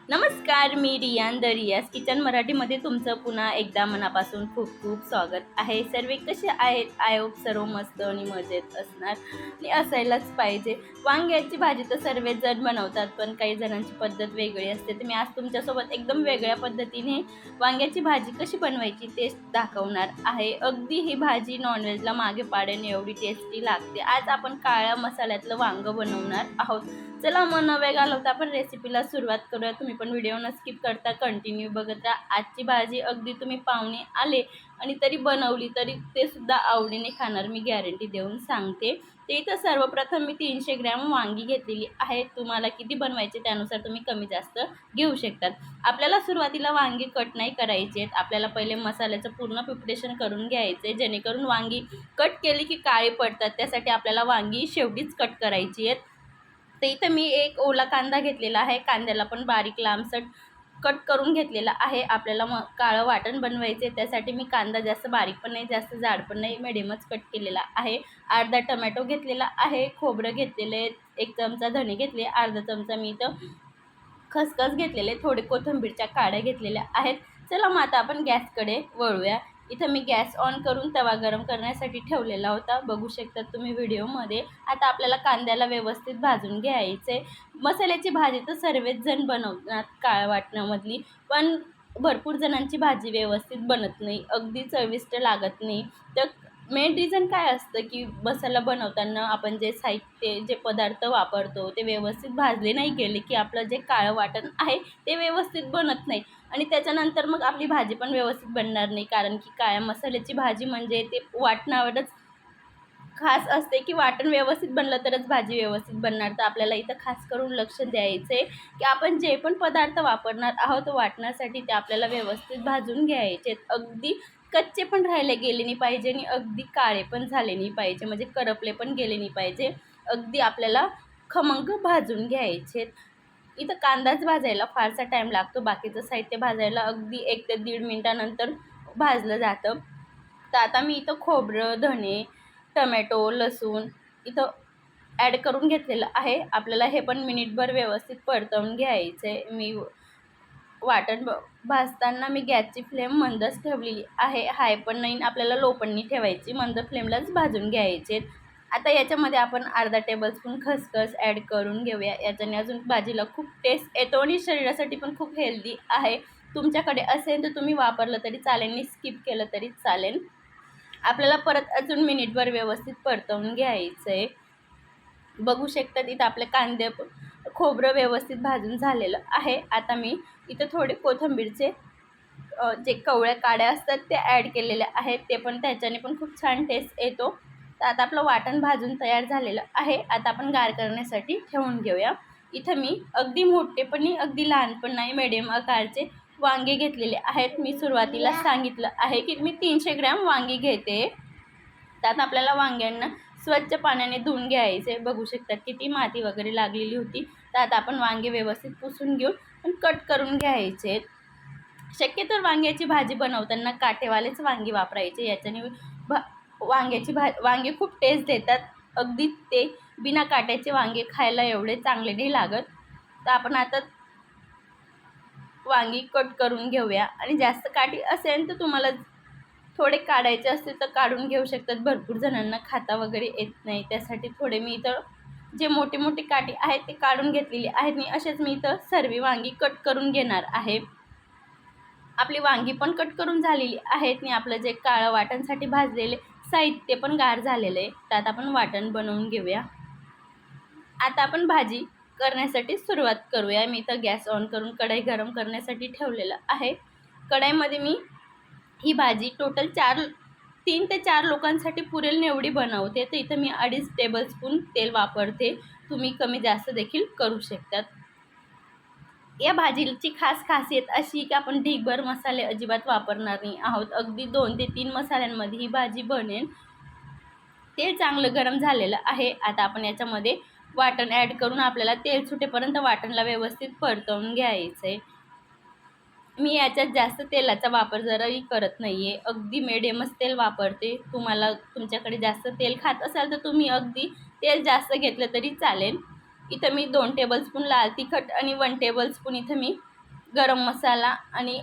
नमस्कार, मी रियान द रियाज किचन मराठीमध्ये तुमचं पुन्हा एकदा मनापासून खूप खूप स्वागत आहे. सर्व कसे आहेत? आय होप सर्व मस्त आणि मजेत असणार आणि असायलाच पाहिजे. वांग्याची भाजी तर सर्वच जण बनवतात, पण काही जणांची पद्धत वेगळी असते. तर मी आज तुमच्यासोबत एकदम वेगळ्या पद्धतीने वांग्याची भाजी कशी बनवायची तेच दाखवणार आहे. अगदी ही भाजी नॉनव्हेजला मागे पाडेन एवढी टेस्टी लागते. आज आपण काळ्या मसाल्यातलं वांगं बनवणार आहोत. चला मग न वेळ घालवता आपण रेसिपीला सुरुवात करूया. तुम्ही पण व्हिडिओ न स्किप करता कंटिन्यू बघत राहा. आजची भाजी अगदी तुम्ही पाहुणे आले आणि तरी बनवली तरी ते सुद्धा आवडीने खाणार, मी गॅरंटी देऊन सांगते. ते इथं सर्वप्रथम मी 300 ग्रॅम वांगी घेतलेली आहे. तुम्हाला किती बनवायचे त्यानुसार तुम्ही कमी जास्त घेऊ शकतात. आपल्याला सुरुवातीला वांगी कट नाही करायचे आहेत. आपल्याला पहिले मसाल्याचं पूर्ण प्रिपरेशन करून घ्यायचं आहे, जेणेकरून वांगी कट केली की काळी पडतात. त्यासाठी आपल्याला वांगी शेवटीच कट करायची आहेत. तर इथं मी एक ओला कांदा घेतलेला आहे. कांद्याला पण बारीक लांबसट कट करून घेतलेला आहे. आपल्याला मग काळं वाटण बनवायचे, त्यासाठी मी कांदा जास्त बारीक पण नाही जास्त जाड पण नाही, मिडियमच कट केलेला आहे. अर्धा टमॅटो घेतलेला आहे. खोबरं घेतलेले, 1 चमचा धणे घेतले, अर्धा चमचा मी इथं खसखस घेतलेले, थोडे कोथिंबीरच्या काड्या घेतलेल्या आहेत. चला मग आता आपण गॅसकडे वळूया. इथं मी गॅस ऑन करून तवा गरम करण्यासाठी ठेवलेला होता, बघू शकता तुम्ही व्हिडिओमध्ये. आता आपल्याला कांद्याला व्यवस्थित भाजून घ्यायचे. मसाल्याची भाजी तर सर्वच जण बनवतात काळ्या वाटणामधली, पण भरपूर जणांची भाजी व्यवस्थित बनत नाही, अगदी चविष्ट लागत नाही. तर मेन रिझन काय असतं की मसाला बनवताना आपण जे साहित्य जे पदार्थ वापरतो ते व्यवस्थित भाजले नाही गेले की आपलं जे काळं वाटण आहे ते व्यवस्थित बनत नाही आणि त्याच्यानंतर मग आपली भाजी पण व्यवस्थित बनणार नाही. कारण की काळ्या मसाल्याची भाजी म्हणजे ते वाटणावरच खास असते की वाटण व्यवस्थित बनलं तरच भाजी व्यवस्थित बनणार. तर आपल्याला इथं खास करून लक्ष द्यायचं आहे की आपण जे पण पदार्थ वापरणार आहोत वाटण्यासाठी ते आपल्याला व्यवस्थित भाजून घ्यायचे. अगदी कच्चे पण राहिले गेले नाही पाहिजे आणि अगदी काळे पण झाले नाही पाहिजे, म्हणजे करपले पण गेले नाही पाहिजे. अगदी आपल्याला खमंग भाजून घ्यायचे. इथं कांदाच भाजायला फारसा टाईम लागतो, बाकीचं साहित्य भाजायला अगदी 1 ते 1.5 मिनिटानंतर भाजलं जातं. तर आता मी इथं खोबरं, धणे, टमॅटो, लसूण इथं ॲड करून घेतलेलं आहे. आपल्याला हे पण मिनिटभर व्यवस्थित परतवून घ्यायचं आहे. मी वाटण भाजताना मी गॅसची फ्लेम मंदच ठेवलेली आहे, हाय पण नाही, आपल्याला लो पण नाही ठेवायची, मंद फ्लेमलाच भाजून घ्यायचे. आता याच्यामध्ये आपण अर्धा टेबलस्पून खसखस ॲड करून घेऊया. याच्याने अजून भाजीला खूप टेस्ट येतो आणि शरीरासाठी पण खूप हेल्दी आहे. तुमच्याकडे असेल तर तुम्ही वापरलं तरी चालेल आणि स्किप केलं तरी चालेल. आपल्याला परत अजून मिनिटभर व्यवस्थित परतवून घ्यायचं आहे. बघू शकता इथं आपले कांदे खोबरं व्यवस्थित भाजून झालेलं आहे. आता मी इथं थोडे कोथिंबीरचे जे कवळ्या काड्या असतात ते ॲड केलेल्या आहेत, ते पण त्याच्याने पण खूप छान टेस्ट येतो. तर आता आपलं वाटण भाजून तयार झालेलं आहे. आता आपण गार करण्यासाठी ठेवून घेऊया. इथं मी अगदी मोठे पण नाही अगदी लहान पण नाही, मिडियम आकारचे वांगे घेतलेले आहेत. मी सुरुवातीला सांगितलं आहे की मी 300 ग्रॅम वांगी घेते. त्यात आपल्याला वांग्यांना स्वच्छ पाण्याने धुवून घ्यायचे. बघू शकता किती माती वगैरे लागलेली होती. त्यात आपण वांगे व्यवस्थित पुसून घेऊन आणि कट करून घ्यायचे. शक्यतो वांग्याची भाजी बनवताना काटेवालेच वांगी वापरायचे. याच्याने वांगे खूप टेस्ट देतात. अगदी ते बिना काट्याचे वांगे खायला एवढे चांगले नाही लागत. तर आपण आता वांगी कट करून घेऊया आणि जास्त काठी असेल तर तुम्हाला थोडे काढायचे असतील तर काढून घेऊ शकतात. भरपूर जणांना खाता वगैरे येत नाही, त्यासाठी थोडे मी इथं जे मोठे मोठे काठी आहेत ते काढून घेतलेली आहेत आणि असेच मी इथं सर्व वांगी कट करून घेणार आहे. आपली वांगी पण कट करून झालेली आहेत आणि आपलं जे काळं वाटणसाठी भाजलेले साहित्य पण गार झालेलं आहे. त्यात आपण वाटण बनवून घेऊया. आता आपण भाजी करण्यासाठी सुरुवात करूया. मी इथं गॅस ऑन करून कढई गरम करण्यासाठी ठेवलेलं आहे. कढईमध्ये मी ही भाजी टोटल 3 ते 4 लोकांसाठी पुरेल एवढी बनवते. तर इथं मी 2.5 टेबलस्पून तेल वापरते. तुम्ही कमी जास्त देखील करू शकतात. या भाजीची खासियत अशी की आपण ढीगभर मसाले अजिबात वापरणार नाही आहोत. अगदी 2 ते 3 मसाल्यांमध्ये ही भाजी बनेल. तेल चांगलं गरम झालेलं आहे. आता आपण याच्यामध्ये वाटण ॲड करून आपल्याला तेल सुटेपर्यंत वाटणला व्यवस्थित परतवून घ्यायचं आहे. मी याच्यात जास्त तेलाचा वापर जराही करत नाही आहे, अगदी मिडियमच तेल वापरते. तुम्हाला तुमच्याकडे जास्त तेल खात असाल तर तुम्ही अगदी तेल जास्त घेतलं तरी चालेल. इथं मी 2 टेबलस्पून लाल तिखट आणि 1 टेबलस्पून इथं मी गरम मसाला आणि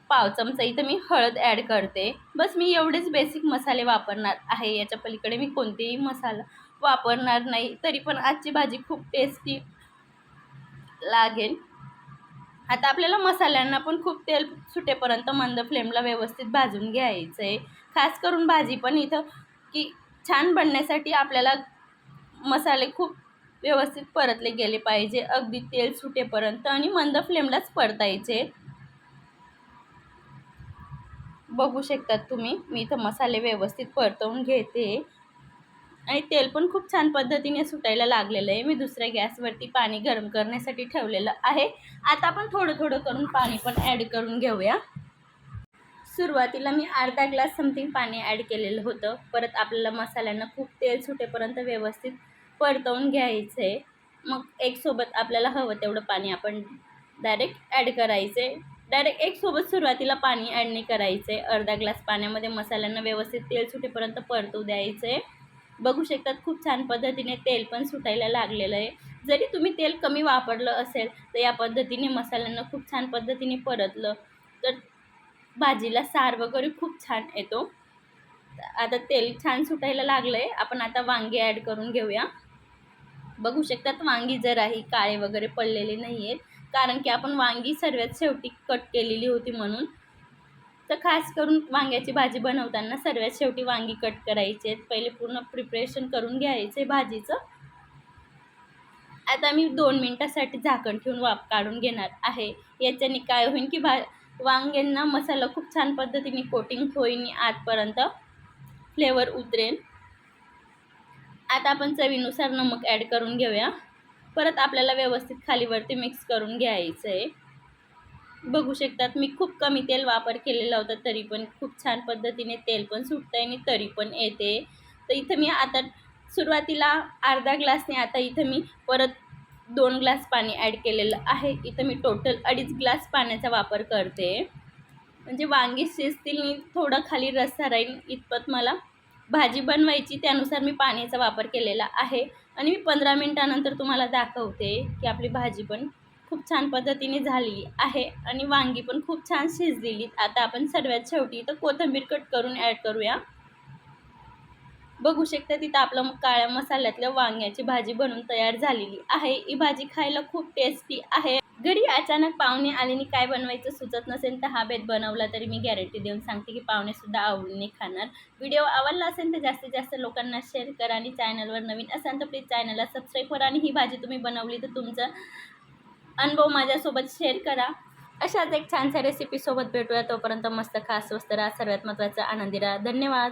पाव चमचा इथं मी हळद ॲड करते. बस मी एवढेच बेसिक मसाले वापरणार आहे. याच्या पलीकडे मी कोणतेही मसाला वापरणार नाही. तरी पण आजची भाजी खूप टेस्टी लागेल. आता आपल्याला मसाल्यांना पण खूप तेल सुटेपर्यंत मंद फ्लेमला व्यवस्थित भाजून घ्यायचं आहे. खास करून भाजी पण इथं की छान बनण्यासाठी आपल्याला मसाले खूप व्यवस्थित परतले गेले पाहिजे. अगदी तेल सुटेपर्यंत आणि मंद फ्लेमलाच परतायचे. बघू शकतात तुम्ही, मी इथं मसाले व्यवस्थित परतवून घेते आणि तेल पण खूप छान पद्धतीने सुटायला लागलेलं आहे. मी दुसऱ्या गॅसवरती पाणी गरम करण्यासाठी ठेवलेलं आहे. आता आपण थोडं थोडं करून पाणी पण ॲड करून घेऊया. सुरुवातीला मी अर्धा ग्लास समथिंग पाणी ॲड केलेलं होतं. परत आपल्याला मसाल्यांना खूप तेल सुटेपर्यंत व्यवस्थित परतवून घ्यायचं आहे. मग एकसोबत आपल्याला हवं तेवढं पाणी आपण डायरेक्ट ॲड करायचं आहे. डायरेक्ट एकसोबत सुरुवातीला पाणी ॲड नाही करायचं आहे. अर्धा ग्लास पाण्यामध्ये मसाल्यांना व्यवस्थित तेल सुटेपर्यंत परतू द्यायचं आहे. बघू शकतात खूप छान पद्धतीने तेल पण सुटायला लागलेलं आहे. जरी तुम्ही तेल कमी वापरलं असेल तर या पद्धतीने मसाल्यांना खूप छान पद्धतीने परतलं तर भाजीला सार वगैरे खूप छान येतो. आता तेल छान सुटायला लागलं आहे. आपण आता वांगे ॲड करून घेऊया. बघू शकतात वांगी जराही काळे वगैरे पडलेले नाही आहेत, कारण की आपण वांगी सर्वात शेवटी कट केलेली होती म्हणून. तर खास करून वांग्याची भाजी बनवताना सर्वात शेवटी वांगी कट करायचे आहेत. पहिले पूर्ण प्रिपरेशन करून घ्यायचे भाजीचं. आता मी 2 मिनटासाठी झाकण ठेवून वाफ काढून घेणार आहे. याच्याने काय होईल की वांग्यांना मसाला खूप छान पद्धतीने कोटिंग होईल, आतपर्यंत फ्लेवर उतरेल. आता आपण चवीनुसार नमक ॲड करून घेऊया. परत आपल्याला व्यवस्थित खालीवरती मिक्स करून घ्यायचं आहे. बघू शकतात मी खूप कमी तेल वापर केलेला होता, तरी पण खूप छान पद्धतीने तेल पण सुटतं आहे आणि तरी पण येते. तर इथं मी आता सुरुवातीला अर्धा ग्लासने आता इथं मी परत 2 ग्लास पाणी ॲड केलेलं आहे. इथं मी टोटल 2.5 ग्लास पाण्याचा वापर करते. म्हणजे वांगी शिजतील आणि थोडं खाली रस्सा राहील इतपत मला भाजी बनवायची, त्यानुसार मी पाण्याचा वापर केलेला आहे. आणि मी 15 मिनटानंतर तुम्हाला दाखवते की आपली भाजी पण खूप छान पद्धतीने झालेली आहे आणि वांगी पण खूप छान शिजलेली. आता आपण सर्वात शेवटी इथं कोथिंबीर कट करून ॲड करूया. बघू शकता तिथं आपलं काळ्या मसाल्यातल्या वांग्याची भाजी बनून तयार झालेली आहे. ही भाजी खायला खूप टेस्टी आहे. घरी अचानक पाहुणे आल्याने काय बनवायचं सुचत नसेल तर हा बेत बनवला तरी मी गॅरंटी देऊन सांगते की पाहुणेसुद्धा आवडीने खाणार. व्हिडिओ आवडला असेल तर जास्तीत जास्त लोकांना शेअर करा आणि चॅनलवर नवीन असाल तर प्लीज चॅनलला सबस्क्राईब करा आणि ही भाजी तुम्ही बनवली तर तुमचा अनुभव माझ्यासोबत शेअर करा. अशाच एक छानशा रेसिपीसोबत भेटूया. तोपर्यंत मस्त खा, स्वस्त राहा, सर्वात महत्त्वाचं आनंदी राहा. धन्यवाद.